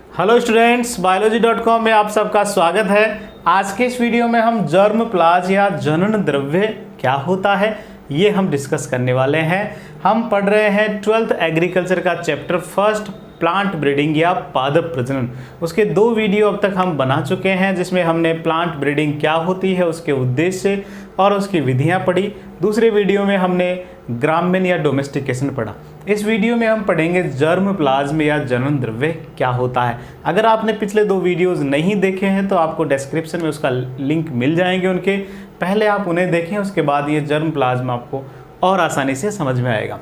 Hello students, बायोलॉजी.com में आप सबका स्वागत है। आज के इस वीडियो में हम जर्म प्लाज या जनन द्रव्य क्या होता है ये हम डिस्कस करने वाले हैं। हम पढ़ रहे हैं 12th एग्रीकल्चर का चैप्टर फर्स्ट प्लांट ब्रीडिंग या पादप प्रजनन। उसके 2 वीडियो अब तक हम बना चुके हैं, जिसमें हमने प्लांट ब्रीडिंग क्या होती है, उसके उद्देश्य और उसकी विधियां पढ़ी। दूसरे वीडियो में हमने ग्रामीण या डोमेस्टिकेशन पढ़ा। इस वीडियो में हम पढ़ेंगे जर्म प्लाज्म या जनन द्रव्य क्या होता है। अगर आपने पिछले 2 वीडियोस नहीं देखे हैं तो आपको डिस्क्रिप्शन में उसका लिंक मिल जाएंगे उनके, पहले आप उन्हें देखें, उसके बाद ये जर्म प्लाज्म आपको और आसानी से समझ में आएगा।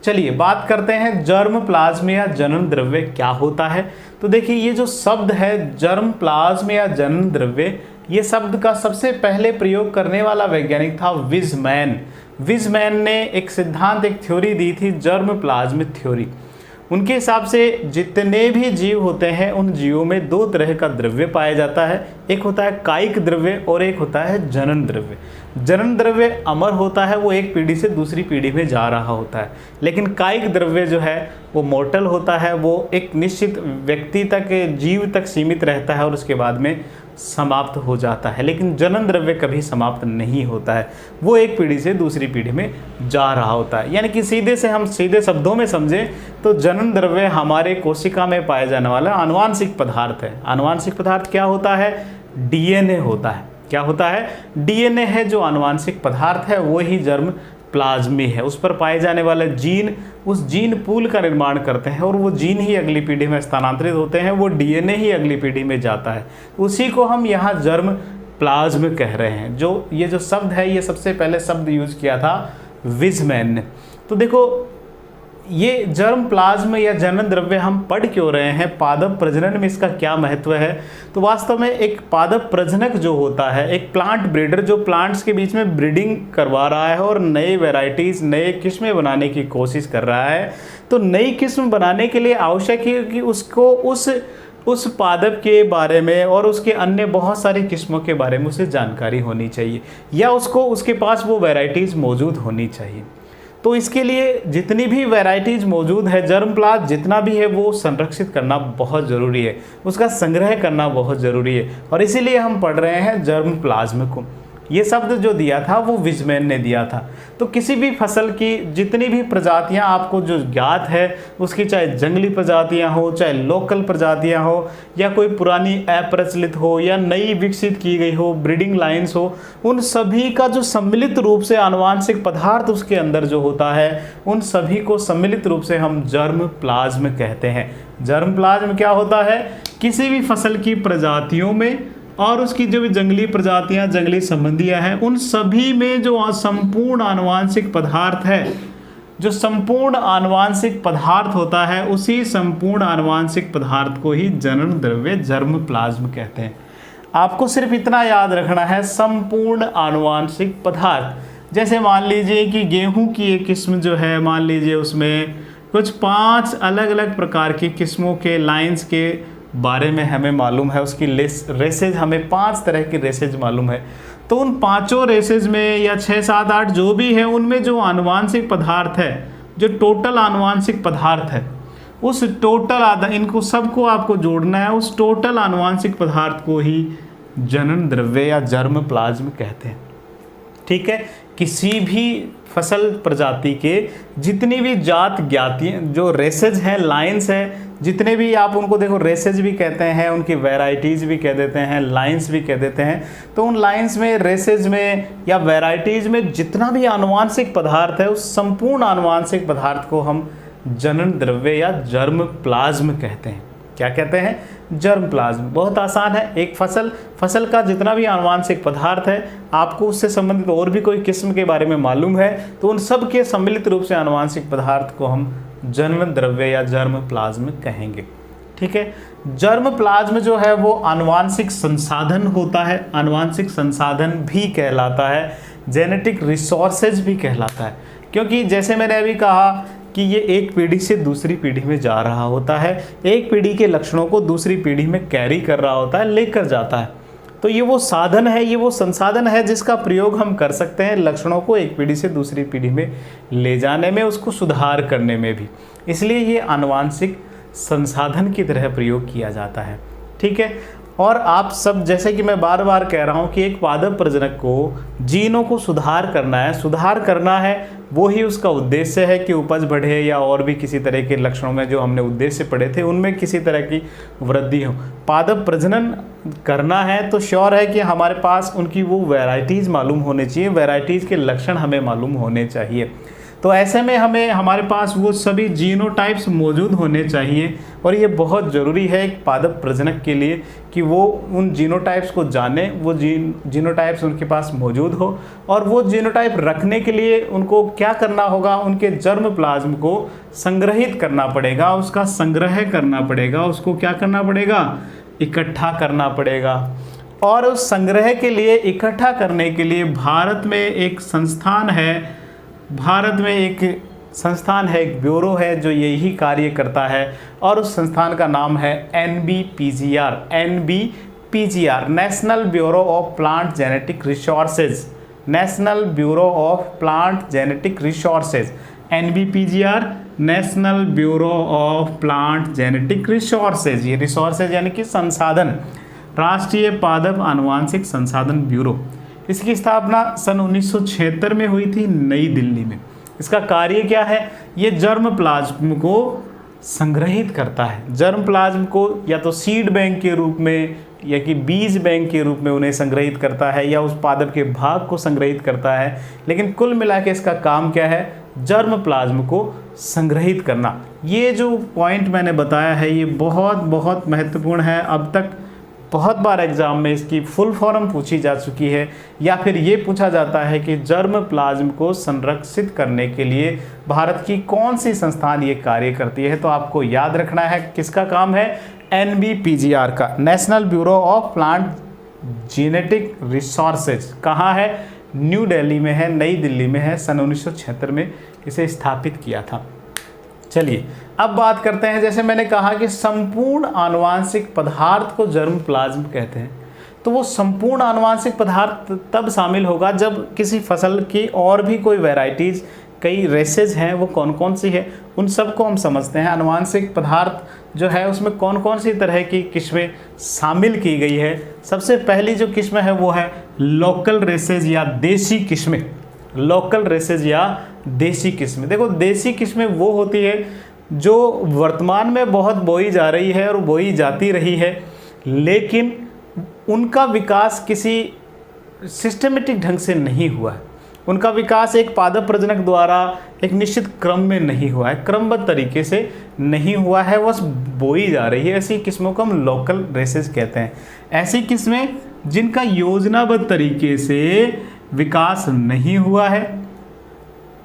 चलिए बात करते हैं जर्म प्लाज्म या जनन द्रव्य क्या होता है। तो देखिए, ये जो शब्द है जर्म प्लाज्म या जनन द्रव्य, ये शब्द का सबसे पहले प्रयोग करने वाला वैज्ञानिक था विज़मैन। विज़मैन ने एक सिद्धांत, एक थ्योरी दी थी, जर्म प्लाज्म थ्योरी। उनके हिसाब से जितने भी जीव होते हैं उन जीवों में 2 तरह का द्रव्य पाया जाता है। एक होता है कायिक द्रव्य और एक होता है जनन द्रव्य। जनन द्रव्य अमर होता है, वो एक पीढ़ी से दूसरी पीढ़ी में जा रहा होता है। लेकिन कायिक द्रव्य जो है वो मोर्टल होता है, वो एक निश्चित व्यक्ति तक, जीव तक सीमित रहता है और उसके बाद में समाप्त हो जाता है। लेकिन जनन द्रव्य कभी समाप्त नहीं होता है, वो एक पीढ़ी से दूसरी पीढ़ी में जा रहा होता है। यानी कि सीधे शब्दों में समझें तो जनन द्रव्य हमारे कोशिका में पाया जाने वाला आनुवांशिक पदार्थ है। आनुवांशिक पदार्थ क्या होता है? डीएनए होता है। क्या होता है? डीएनए है जो आनुवांशिक पदार्थ है, वो ही जर्म प्लाज्मी है। उस पर पाए जाने वाले जीन उस जीन पूल का निर्माण करते हैं और वो जीन ही अगली पीढ़ी में स्थानांतरित होते हैं, वो डीएनए ही अगली पीढ़ी में जाता है। उसी को हम यहाँ जर्म प्लाज्म कह रहे हैं। ये जो शब्द है, ये सबसे पहले शब्द यूज किया था विज़मैन ने। तो देखो, ये जर्म प्लाज्म या जनन द्रव्य हम पढ़ क्यों रहे हैं, पादप प्रजनन में इसका क्या महत्व है। तो वास्तव में एक पादप प्रजनक जो होता है, एक प्लांट ब्रीडर जो प्लांट्स के बीच में ब्रीडिंग करवा रहा है और नए वैरायटीज़, नए किस्में बनाने की कोशिश कर रहा है, तो नई किस्म बनाने के लिए आवश्यक है कि उसको उस पादप के बारे में और उसके अन्य बहुत सारी किस्मों के बारे में उसे जानकारी होनी चाहिए, या उसके पास वो वैरायटीज़ मौजूद होनी चाहिए। तो इसके लिए जितनी भी वैरायटीज़ मौजूद है, जर्म प्लाज्म जितना भी है, वो संरक्षित करना बहुत ज़रूरी है, उसका संग्रह करना बहुत ज़रूरी है। और इसीलिए हम पढ़ रहे हैं जर्म प्लाज्म को। ये शब्द जो दिया था वो विज़मैन ने दिया था। तो किसी भी फसल की जितनी भी प्रजातियां आपको जो ज्ञात है, उसकी चाहे जंगली प्रजातियां हो, चाहे लोकल प्रजातियां हो, या कोई पुरानी अप्रचलित हो या नई विकसित की गई हो, ब्रीडिंग लाइन्स हो, उन सभी का जो सम्मिलित रूप से आनुवांशिक पदार्थ उसके अंदर जो होता है, उन सभी को सम्मिलित रूप से हम जर्म प्लाज्म कहते हैं। जर्म प्लाज्म क्या होता है? किसी भी फसल की प्रजातियों में और उसकी जो भी जंगली प्रजातियां, जंगली संबंधियां हैं, उन सभी में जो संपूर्ण आनुवांशिक पदार्थ है, जो संपूर्ण आनुवांशिक पदार्थ होता है, उसी संपूर्ण आनुवांशिक पदार्थ को ही जनन द्रव्य जर्म प्लाज्म कहते हैं। आपको सिर्फ इतना याद रखना है, संपूर्ण आनुवांशिक पदार्थ। जैसे मान लीजिए कि गेहूं की एक किस्म जो है, मान लीजिए उसमें कुछ 5 अलग अलग प्रकार की किस्मों के लाइन्स के बारे में हमें मालूम है, उसकी रेसेज हमें 5 तरह की रेसेज मालूम है। तो उन 5 रेसेज में या 6, 7, 8 जो भी है, उनमें जो आनुवांशिक पदार्थ है, जो टोटल आनुवांशिक पदार्थ है, उस टोटल इनको सबको आपको जोड़ना है। उस टोटल आनुवांशिक पदार्थ को ही जनन द्रव्य या जर्म प्लाज्म कहते हैं। ठीक है, किसी भी फसल प्रजाति के जितनी भी जात ज्ञातियाँ, जो रेसेज हैं, लाइन्स हैं, जितने भी आप उनको देखो, रेसेज भी कहते हैं, उनकी वैरायटीज़ भी कह देते हैं, लाइन्स भी कह देते हैं। तो उन लाइन्स में, रेसेज में या वैरायटीज़ में जितना भी आनुवांशिक पदार्थ है, उस संपूर्ण आनुवांशिक पदार्थ को हम जनन द्रव्य या जर्म प्लाज्म कहते हैं। क्या कहते हैं? Germ plasm. बहुत आसान है। एक फसल का जितना भी आनुवांशिक पदार्थ है, आपको उससे संबंधित और भी कोई किस्म के बारे में मालूम है, तो उन सब के सम्मिलित रूप से आनुवांशिक पदार्थ को हम जनन द्रव्य या जर्म प्लाज्म कहेंगे। ठीक है, जर्म प्लाज्म जो है वो आनुवांशिक संसाधन होता है, आनुवांशिक संसाधन भी कहलाता है, जेनेटिक रिसोर्सेज भी कहलाता है। क्योंकि जैसे मैंने अभी कहा कि ये एक पीढ़ी से दूसरी पीढ़ी में जा रहा होता है, एक पीढ़ी के लक्षणों को दूसरी पीढ़ी में कैरी कर रहा होता है, लेकर जाता है। तो ये वो साधन है, ये वो संसाधन है जिसका प्रयोग हम कर सकते हैं लक्षणों को एक पीढ़ी से दूसरी पीढ़ी में ले जाने में, उसको सुधार करने में भी। इसलिए ये आनुवांशिक संसाधन की तरह प्रयोग किया जाता है। ठीक है, और आप सब, जैसे कि मैं बार बार कह रहा हूँ कि एक पादप प्रजनक को जीनों को सुधार करना है, वो ही उसका उद्देश्य है कि उपज बढ़े या और भी किसी तरह के लक्षणों में जो हमने उद्देश्य पढ़े थे उनमें किसी तरह की वृद्धि हो। पादप प्रजनन करना है तो श्योर है कि हमारे पास उनकी वो वैरायटीज़ मालूम होने चाहिए, वैरायटीज़ के लक्षण हमें मालूम होने चाहिए। तो ऐसे में हमारे पास वो सभी जीनोटाइप्स मौजूद होने चाहिए, और ये बहुत ज़रूरी है एक पादप प्रजनक के लिए कि वो उन जीनोटाइप्स को जाने, वो जीनोटाइप्स उनके पास मौजूद हो। और वो जीनोटाइप रखने के लिए उनको क्या करना होगा, उनके जर्म प्लाज्म को संग्रहित करना पड़ेगा, उसका संग्रह करना पड़ेगा, उसको क्या करना पड़ेगा, इकट्ठा करना पड़ेगा। और उस संग्रह के लिए, इकट्ठा करने के लिए भारत में एक ब्यूरो है जो यही कार्य करता है, और उस संस्थान का नाम है NBPGR, national bureau of plant genetic resources, national bureau of plant genetic resources, NBPGR, national bureau of plant genetic resources. ये रिसोर्सेज यानी कि संसाधन, राष्ट्रीय पादप आनुवांशिक संसाधन ब्यूरो। इसकी स्थापना सन 1976 में हुई थी नई दिल्ली में। इसका कार्य क्या है, ये जर्म प्लाज्म को संग्रहित करता है। जर्म प्लाज्म को या तो सीड बैंक के रूप में या कि बीज बैंक के रूप में उन्हें संग्रहित करता है, या उस पादप के भाग को संग्रहित करता है, लेकिन कुल मिला के इसका काम क्या है, जर्म प्लाज्म को संग्रहित करना। ये जो पॉइंट मैंने बताया है ये बहुत बहुत महत्वपूर्ण है। अब तक बहुत बार एग्जाम में इसकी फुल फॉर्म पूछी जा चुकी है, या फिर ये पूछा जाता है कि जर्म प्लाज्म को संरक्षित करने के लिए भारत की कौन सी संस्थान ये कार्य करती है। तो आपको याद रखना है किसका काम है, NBPGR का, national bureau of plant genetic resources. कहाँ है, न्यू दिल्ली में है, नई दिल्ली में है। सन 1976 में इसे स्थापित किया था। चलिए अब बात करते हैं, जैसे मैंने कहा कि संपूर्ण आनुवांशिक पदार्थ को जर्म प्लाज्म कहते हैं। तो वो संपूर्ण आनुवांशिक पदार्थ तब शामिल होगा जब किसी फसल की और भी कोई वैरायटीज़, कई रेसेज हैं, वो कौन कौन सी है उन सबको हम समझते हैं। आनुवांशिक पदार्थ जो है उसमें कौन कौन सी तरह की किस्में शामिल की गई है। सबसे पहली जो किस्म है वो है लोकल रेसेज या देसी किस्में। लोकल रेसेज या देसी किस्में, देखो देसी किस्में वो होती है जो वर्तमान में बहुत बोई जा रही है और बोई जाती रही है, लेकिन उनका विकास किसी सिस्टमेटिक ढंग से नहीं हुआ है। उनका विकास एक पादप प्रजनक द्वारा एक निश्चित क्रम में नहीं हुआ है, क्रमबद्ध तरीके से नहीं हुआ है, बस बोई जा रही है। ऐसी किस्मों को हम लोकल रेसेज कहते हैं। ऐसी किस्में जिनका योजनाबद्ध तरीके से विकास नहीं हुआ है,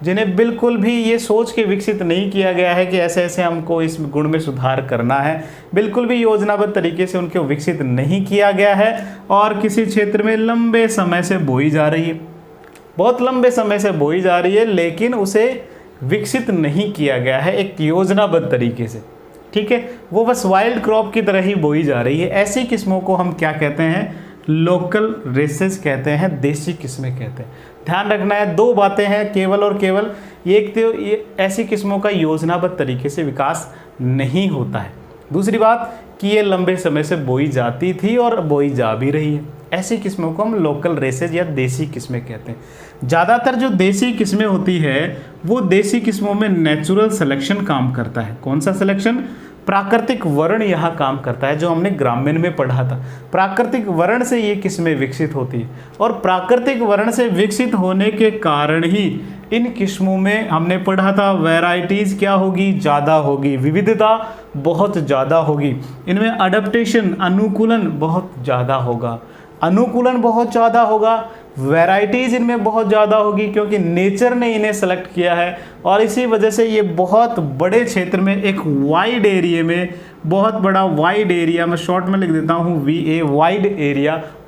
जिन्हें बिल्कुल भी ये सोच के विकसित नहीं किया गया है कि ऐसे ऐसे हमको इस गुण में सुधार करना है, बिल्कुल भी योजनाबद्ध तरीके से उनको विकसित नहीं किया गया है, और किसी क्षेत्र में लंबे समय से बोई जा रही है, बहुत लंबे समय से बोई जा रही है, लेकिन उसे विकसित नहीं किया गया है एक योजनाबद्ध तरीके से। ठीक है, वो बस वाइल्ड क्रॉप की तरह ही बोई जा रही है। ऐसी किस्मों को हम क्या कहते हैं, लोकल रेसेस कहते हैं, देसी किस्में कहते हैं। ध्यान रखना है, दो बातें हैं केवल और केवल। एक तो ये ऐसी किस्मों का योजनाबद्ध तरीके से विकास नहीं होता है, दूसरी बात कि ये लंबे समय से बोई जाती थी और बोई जा भी रही है। ऐसी किस्मों को हम लोकल रेसेज या देसी किस्में कहते हैं। ज़्यादातर जो देसी किस्में होती है वो देसी किस्मों में नेचुरल सिलेक्शन काम करता है। कौन सा सिलेक्शन, प्राकृतिक वर्ण यहाँ काम करता है, जो हमने ग्रामीण में पढ़ा था। प्राकृतिक वर्ण से ये किस्में विकसित होती है, और प्राकृतिक वर्ण से विकसित होने के कारण ही इन किस्मों में हमने पढ़ा था वैरायटीज़ क्या होगी, ज़्यादा होगी, विविधता बहुत ज़्यादा होगी, इनमें अडेप्टेशन अनुकूलन बहुत ज़्यादा होगा, अनुकूलन बहुत ज़्यादा होगा, वैरायटीज़ इनमें बहुत ज़्यादा होगी, क्योंकि नेचर ने इन्हें सेलेक्ट किया है। और इसी वजह से ये बहुत बड़े क्षेत्र में, एक वाइड एरिया में, बहुत बड़ा वाइड एरिया, मैं शॉर्ट में लिख देता हूँ VA,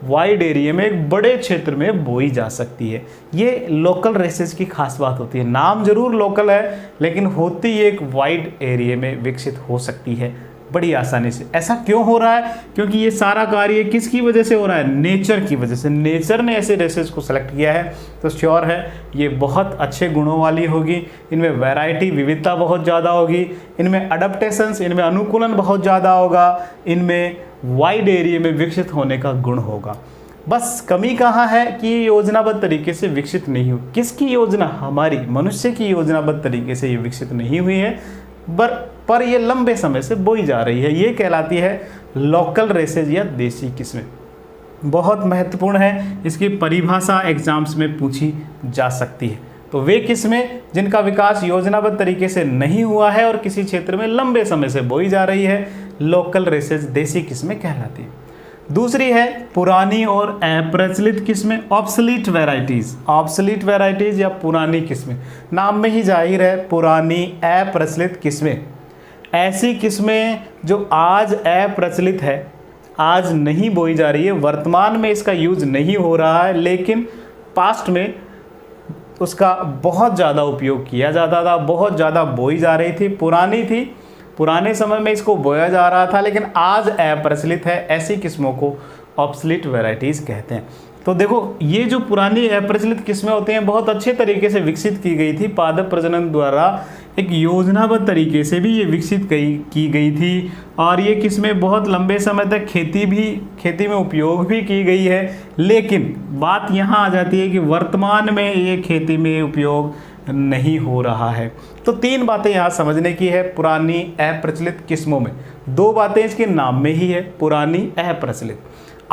वाइड एरिया में एक बड़े क्षेत्र में बोई जा सकती है। ये लोकल रेसेस की खास बात होती है। नाम जरूर लोकल है, लेकिन होती ये एक वाइड एरिया में विकसित हो सकती है। बड़ी आसानी से। ऐसा क्यों हो रहा है? क्योंकि ये सारा कार्य किसकी वजह से हो रहा है? नेचर की वजह से। नेचर ने ऐसे रेसेस को सेलेक्ट किया है, तो श्योर है ये बहुत अच्छे गुणों वाली होगी, इनमें वैरायटी विविधता बहुत ज़्यादा होगी, इनमें अडप्टेशंस, इनमें अनुकूलन बहुत ज़्यादा होगा, इनमें वाइड एरिया में विकसित होने का गुण होगा। बस कमी कहाँ है कि ये योजनाबद्ध तरीके से विकसित नहीं हुई। किसकी योजना? हमारी मनुष्य की योजनाबद्ध तरीके से ये विकसित नहीं हुई है, पर ये लंबे समय से बोई जा रही है। ये कहलाती है लोकल रेसेज या देसी किस्में। बहुत महत्वपूर्ण है, इसकी परिभाषा एग्जाम्स में पूछी जा सकती है। तो वे किस्में जिनका विकास योजनाबद्ध तरीके से नहीं हुआ है और किसी क्षेत्र में लंबे समय से बोई जा रही है, लोकल रेसेज देसी किस्में कहलाती है। दूसरी है पुरानी और अप्रचलित किस्में, ऑब्सोलीट वैरायटीज। ऑब्सोलीट वैरायटीज या पुरानी किस्में, नाम में ही जाहिर है पुरानी अप्रचलित किस्में। ऐसी किस्में जो आज अप्रचलित है, आज नहीं बोई जा रही है, वर्तमान में इसका यूज नहीं हो रहा है, लेकिन पास्ट में उसका बहुत ज़्यादा उपयोग किया जाता था, बहुत ज़्यादा बोई जा रही थी, पुरानी थी, पुराने समय में इसको बोया जा रहा था, लेकिन आज अप्रचलित है। ऐसी किस्मों को ऑब्सोलीट वैरायटीज़ कहते हैं। तो देखो, ये जो पुरानी अप्रचलित किस्में होती हैं बहुत अच्छे तरीके से विकसित की गई थी, पादप प्रजनन द्वारा एक योजनाबद्ध तरीके से भी ये विकसित की गई थी, और ये किस्में बहुत लंबे समय तक खेती में उपयोग भी की गई है। लेकिन बात यहाँ आ जाती है कि वर्तमान में ये खेती में उपयोग नहीं हो रहा है। तो तीन बातें यहाँ समझने की है पुरानी अप्रचलित किस्मों में। दो बातें इसके नाम में ही है, पुरानी अप्रचलित।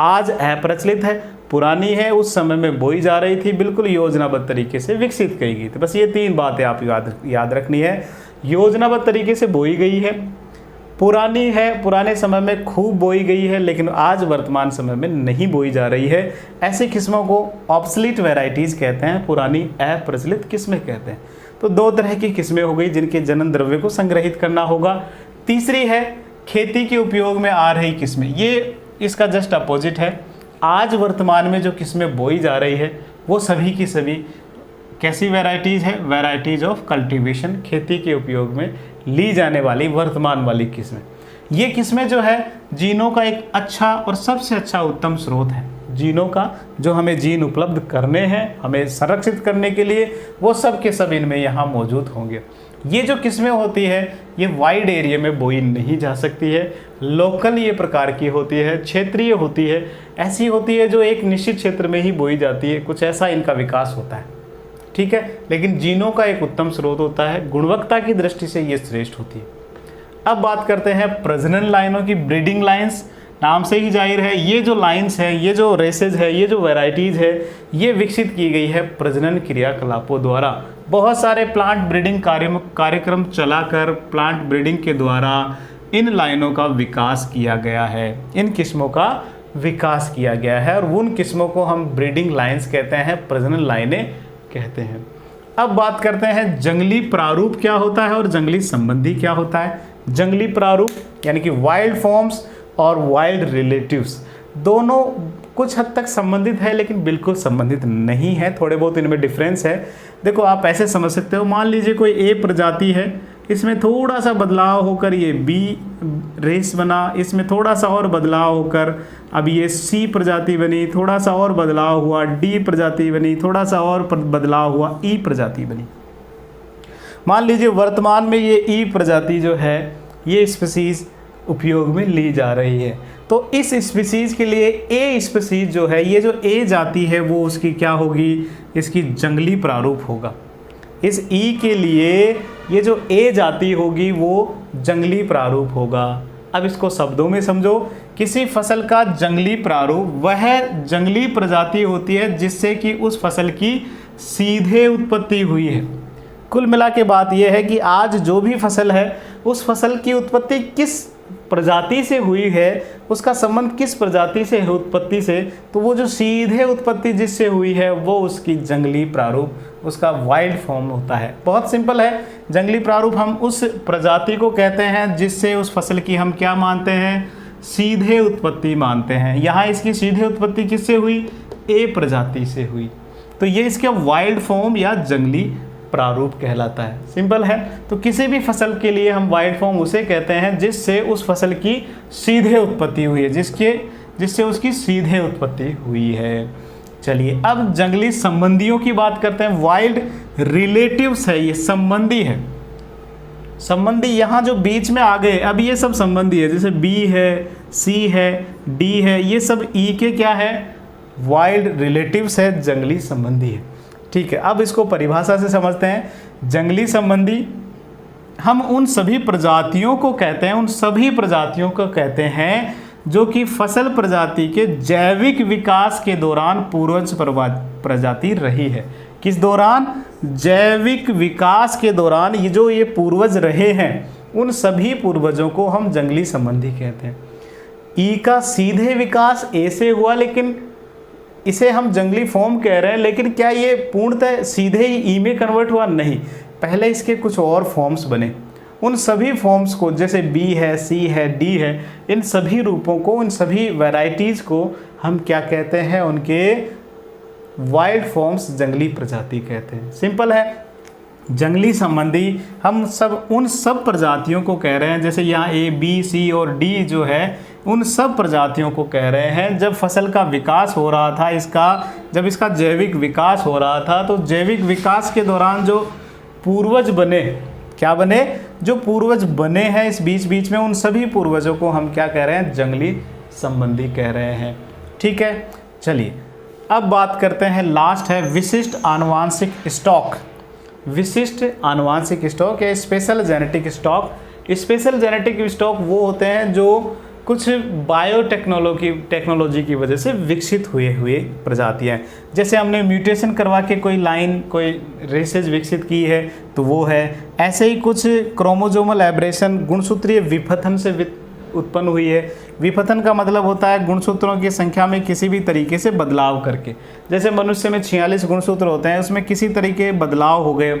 आज अप्रचलित है, पुरानी है, उस समय में बोई जा रही थी, बिल्कुल योजनाबद्ध तरीके से विकसित की गई थी। बस ये तीन बातें आप याद रखनी है। योजनाबद्ध तरीके से बोई गई है, पुरानी है, पुराने समय में खूब बोई गई है, लेकिन आज वर्तमान समय में नहीं बोई जा रही है। ऐसी किस्मों को ऑब्सोलीट वैरायटीज़ कहते हैं, पुरानी अप्रचलित किस्में कहते हैं। तो दो तरह की किस्में हो गई जिनके जनन द्रव्य को संग्रहित करना होगा। तीसरी है खेती के उपयोग में आ रही किस्में। ये इसका जस्ट अपोजिट है। आज वर्तमान में जो किस्में बोई जा रही है वो सभी की सभी कैसी वैरायटीज़ है? वैरायटीज़ ऑफ कल्टीवेशन, खेती के उपयोग में ली जाने वाली वर्तमान वाली किस्में। ये किस्में जो है जीनों का एक अच्छा और सबसे अच्छा उत्तम स्रोत है। जीनों का जो हमें जीन उपलब्ध करने हैं, हमें संरक्षित करने के लिए, वो सब के सब इनमें यहाँ मौजूद होंगे। ये जो किस्में होती है ये वाइड एरिया में बोई नहीं जा सकती है, लोकल ये प्रकार की होती है, क्षेत्रीय होती है, ऐसी होती है जो एक निश्चित क्षेत्र में ही बोई जाती है, कुछ ऐसा इनका विकास होता है, ठीक है। लेकिन जीनों का एक उत्तम स्रोत होता है, गुणवत्ता की दृष्टि से ये श्रेष्ठ होती है। अब बात करते हैं प्रजनन लाइनों की, ब्रीडिंग लाइन्स। नाम से ही जाहिर है ये जो लाइन्स हैं, ये जो रेसेज है, ये जो वैरायटीज़ है, ये विकसित की गई है प्रजनन क्रियाकलापों द्वारा। बहुत सारे प्लांट ब्रीडिंग कार्यक्रम चलाकर प्लांट ब्रीडिंग के द्वारा इन लाइनों का विकास किया गया है, इन किस्मों का विकास किया गया है, और उन किस्मों को हम ब्रीडिंग लाइन्स कहते हैं, प्रजनन लाइनें कहते हैं। अब बात करते हैं जंगली प्रारूप क्या होता है और जंगली संबंधी क्या होता है। जंगली प्रारूप यानी कि वाइल्ड फॉर्म्स और वाइल्ड रिलेटिव्स, दोनों कुछ हद तक संबंधित है लेकिन बिल्कुल संबंधित नहीं है, थोड़े बहुत इनमें डिफरेंस है। देखो आप ऐसे समझ सकते हो, मान लीजिए कोई ए प्रजाति है, इसमें थोड़ा सा बदलाव होकर ये बी रेस बना, इसमें थोड़ा सा और बदलाव होकर अब ये सी प्रजाति बनी, थोड़ा सा और बदलाव हुआ डी प्रजाति बनी, थोड़ा सा और बदलाव हुआ ई प्रजाति बनी। मान लीजिए वर्तमान में ये ई प्रजाति जो है ये स्पीसीज उपयोग में ली जा रही है, तो इस स्पीसीज के लिए ए स्पीसीज जो है, ये जो ए जाति है वो उसकी क्या होगी? इसकी जंगली प्रारूप होगा। इस ई के लिए ये जो ए जाति होगी वो जंगली प्रारूप होगा। अब इसको शब्दों में समझो, किसी फसल का जंगली प्रारूप वह जंगली प्रजाति होती है जिससे कि उस फसल की सीधे उत्पत्ति हुई है। कुल मिला के बात यह है कि आज जो भी फसल है उस फसल की उत्पत्ति किस प्रजाति से हुई है, उसका संबंध किस प्रजाति से है उत्पत्ति से, तो वो जो सीधे उत्पत्ति जिससे हुई है वो उसकी जंगली प्रारूप, उसका वाइल्ड फॉर्म होता है। बहुत सिंपल है, जंगली प्रारूप हम उस प्रजाति को कहते हैं जिससे उस फसल की हम क्या मानते हैं? सीधे उत्पत्ति मानते हैं। यहाँ इसकी सीधे उत्पत्ति किससे हुई? ए प्रजाति से हुई, तो ये इसके वाइल्ड फॉर्म या जंगली प्रारूप कहलाता है। सिंपल है। तो किसी भी फसल के लिए हम वाइल्ड फॉर्म उसे कहते हैं जिससे उस फसल की सीधे उत्पत्ति हुई है, जिससे उसकी सीधे उत्पत्ति हुई है। चलिए अब जंगली संबंधियों की बात करते हैं। वाइल्ड रिलेटिव्स है, ये संबंधी है। संबंधी यहाँ जो बीच में आ गए, अब ये सब संबंधी है, जैसे बी है, सी है, डी है, ये सब ई के क्या है, वाइल्ड रिलेटिव्स है, जंगली संबंधी है। ठीक है, अब इसको परिभाषा से समझते हैं। जंगली संबंधी हम उन सभी प्रजातियों को कहते हैं, उन सभी प्रजातियों को कहते हैं जो कि फसल प्रजाति के जैविक विकास के दौरान पूर्वज प्रजाति रही है। किस दौरान? जैविक विकास के दौरान ये पूर्वज रहे हैं, उन सभी पूर्वजों को हम जंगली संबंधी कहते हैं। ई का सीधे विकास ए से हुआ, लेकिन इसे हम जंगली फॉर्म कह रहे हैं, लेकिन क्या ये पूर्णतः सीधे ही ई में कन्वर्ट हुआ? नहीं, पहले इसके कुछ और फॉर्म्स बने। उन सभी फॉर्म्स को, जैसे बी है, सी है, डी है, इन सभी रूपों को, इन सभी वैरायटीज़ को हम क्या कहते हैं? उनके वाइल्ड फॉर्म्स, जंगली प्रजाति कहते हैं। सिंपल है। जंगली संबंधी हम सब उन सब प्रजातियों को कह रहे हैं, जैसे यहाँ ए, बी, सी और डी जो है, उन सब प्रजातियों को कह रहे हैं जब फसल का विकास हो रहा था, जब इसका जैविक विकास हो रहा था, तो जैविक विकास के दौरान जो पूर्वज बने, क्या बने? जो पूर्वज बने हैं इस बीच में, उन सभी पूर्वजों को हम क्या कह रहे हैं? जंगली संबंधी कह रहे हैं। ठीक है, चलिए अब बात करते हैं, लास्ट है विशिष्ट आनुवांशिक स्टॉक। विशिष्ट आनुवांशिक स्टॉक या special genetic stock. Special genetic stock वो होते हैं जो कुछ टेक्नोलॉजी की वजह से विकसित हुए प्रजातियाँ, जैसे हमने म्यूटेशन करवा के कोई रेसेज विकसित की है तो वो है। ऐसे ही कुछ क्रोमोजोमल एब्रेशन, गुणसूत्रीय विपथन से उत्पन्न हुई है। विपथन का मतलब होता है गुणसूत्रों की संख्या में किसी भी तरीके से बदलाव करके। जैसे मनुष्य में 46 गुणसूत्र होते हैं, उसमें किसी तरीके बदलाव हो गए।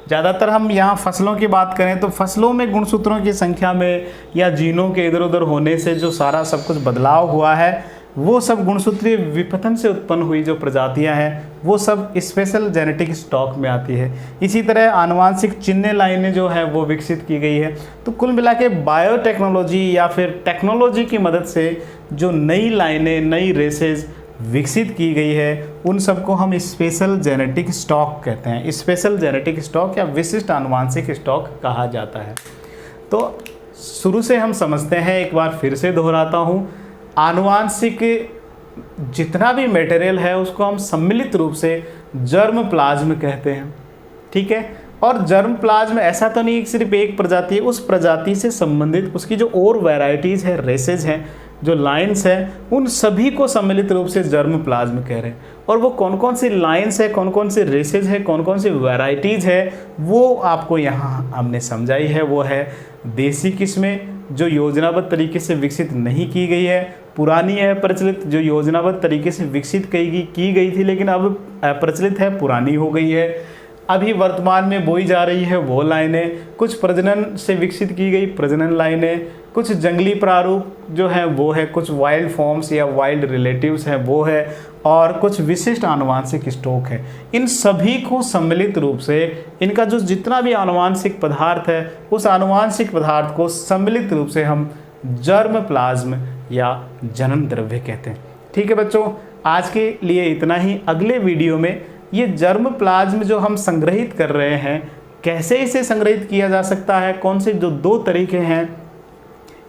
ज़्यादातर हम यहाँ फसलों की बात करें तो फसलों में गुणसूत्रों की संख्या में या जीनों के इधर उधर होने से जो सारा सब कुछ बदलाव हुआ है, वो सब गुणसूत्रीय विपथन से उत्पन्न हुई जो प्रजातियां हैं, वो सब स्पेशल जेनेटिक स्टॉक में आती है। इसी तरह आनुवांशिक चिन्ह लाइनें जो है वो विकसित की गई है। तो कुल मिला के बायोटेक्नोलॉजी या फिर टेक्नोलॉजी की मदद से जो नई लाइनें, नई रेसेज विकसित की गई है, उन सबको हम स्पेशल जेनेटिक स्टॉक कहते हैं। स्पेशल जेनेटिक स्टॉक या विशिष्ट आनुवांशिक स्टॉक कहा जाता है। तो शुरू से हम समझते हैं, एक बार फिर से दोहराता हूँ, आनुवांशिक जितना भी मटेरियल है उसको हम सम्मिलित रूप से जर्म प्लाज्म कहते हैं। ठीक है, और जर्म प्लाज्म ऐसा तो नहीं कि सिर्फ एक प्रजाति है, उस प्रजाति से संबंधित उसकी जो और वैरायटीज़ है, रेसेज हैं, जो लाइन्स हैं, उन सभी को सम्मिलित रूप से जर्म प्लाज्म कह रहे हैं। और वो कौन कौन सी लाइन्स है, कौन कौन से रेसेज है, कौन कौन सी वैरायटीज़ है, वो आपको यहाँ हमने समझाई है। वो है देसी किस्में जो योजनाबद्ध तरीके से विकसित नहीं की गई है, पुरानी है प्रचलित जो योजनाबद्ध तरीके से विकसित की गई थी लेकिन अब प्रचलित है, पुरानी हो गई है, अभी वर्तमान में बोई जा रही है वो लाइनें, कुछ प्रजनन से विकसित की गई प्रजनन लाइनें, कुछ जंगली प्रारूप जो है वो है, कुछ वाइल्ड फॉर्म्स या वाइल्ड रिलेटिव्स हैं वो है, और कुछ विशिष्ट आनुवांशिक स्टॉक है। इन सभी को सम्मिलित रूप से इनका जो जितना भी आनुवांशिक पदार्थ है, उस आनुवांशिक पदार्थ को सम्मिलित रूप से हम जर्म प्लाज्म या जनन द्रव्य कहते हैं। ठीक है बच्चों, आज के लिए इतना ही। अगले वीडियो में ये जर्म प्लाज्म जो हम संग्रहित कर रहे हैं, कैसे इसे संग्रहित किया जा सकता है, कौन से जो दो तरीके हैं,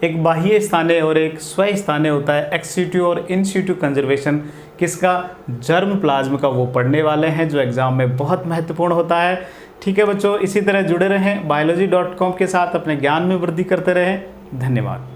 एक बाह्य स्थानीय और एक स्व स्थानीय होता है, एक्स सिटू और इन सिटू कंजर्वेशन, किसका? जर्म प्लाज्म का, वो पढ़ने वाले हैं जो एग्जाम में बहुत महत्वपूर्ण होता है। ठीक है बच्चों, इसी तरह जुड़े रहें biology.com के साथ, अपने ज्ञान में वृद्धि करते रहें। धन्यवाद।